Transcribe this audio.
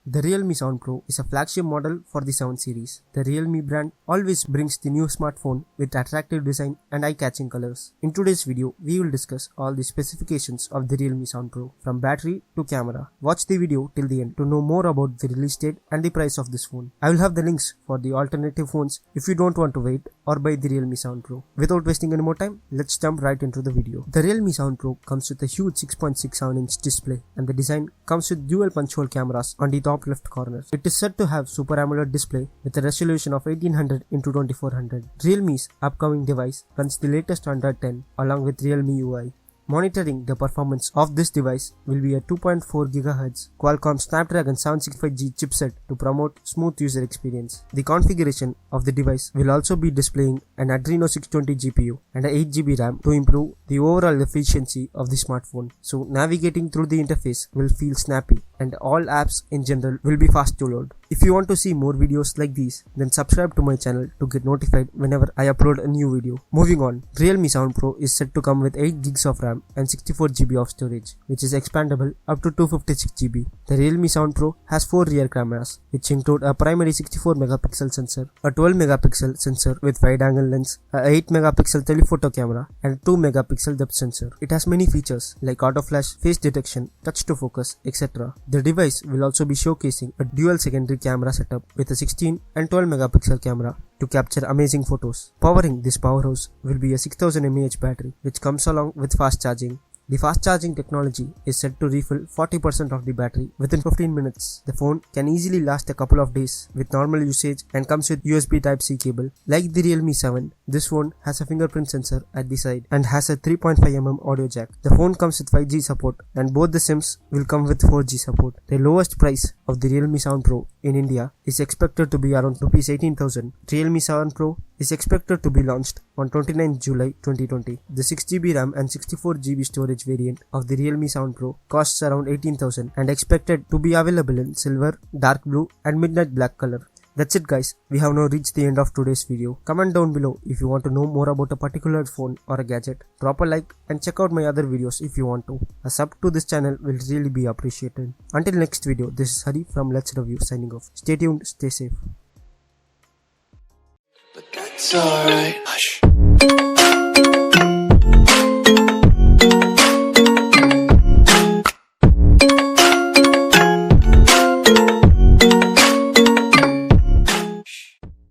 The Realme 7 Pro is a flagship model for the 7 series. The Realme brand always brings the new smartphone with attractive design and eye-catching colors. In today's video, we will discuss all the specifications of the Realme 7 Pro, from battery to camera. Watch the video till the end to know more about the release date and the price of this phone. I will have the links for the alternative phones if you don't want to wait or buy the Realme 7 Pro. Without wasting any more time, let's jump right into the video. The Realme 7 Pro comes with a huge 6.67-inch display, and the design comes with dual punch-hole cameras on the top left corner. It is said to have Super AMOLED display with a resolution of 1800 x 2400. Realme's upcoming device runs the latest Android 10 along with Realme UI. Monitoring the performance of this device will be a 2.4 GHz Qualcomm Snapdragon 765G chipset to promote smooth user experience. The configuration of the device will also be displaying an Adreno 620 GPU and a 8GB RAM to improve the overall efficiency of the smartphone. So navigating through the interface will feel snappy and all apps in general will be fast to load. If you want to see more videos like these, then subscribe to my channel to get notified whenever I upload a new video. Moving on, Realme 7 Pro is set to come with 8GB of RAM and 64GB of storage, which is expandable up to 256GB. The Realme 7 Pro has 4 rear cameras, which include a primary 64MP sensor, a 12MP sensor with wide-angle lens, a 8MP telephoto camera, and a 2MP depth sensor. It has many features like auto flash, face detection, touch to focus, etc. The device will also be showcasing a dual secondary camera setup with a 16 and 12MP camera to capture amazing photos. Powering this powerhouse will be a 6000 mAh battery, which comes along with fast charging. The fast charging technology is set to refill 40% of the battery within 15 minutes. The phone can easily last a couple of days with normal usage and comes with USB Type-C cable. Like the Realme 7, this phone has a fingerprint sensor at the side and has a 3.5mm audio jack. The phone comes with 5G support and both the SIMs will come with 4G support. The lowest price of the Realme 7 Pro in India is expected to be around Rs 18,000. Realme 7 Pro is expected to be launched on 29 July 2020. The 6GB RAM and 64GB storage variant of the Realme 7 Pro costs around 18,000 and expected to be available in silver, dark blue and midnight black color. That's it guys, we have now reached the end of today's video. Comment down below if you want to know more about a particular phone or a gadget. Drop a like and check out my other videos if you want to. A sub to this channel will really be appreciated. Until next video, this is Hari from Let's Review signing off. Stay tuned, stay safe. But that's alright. Hush.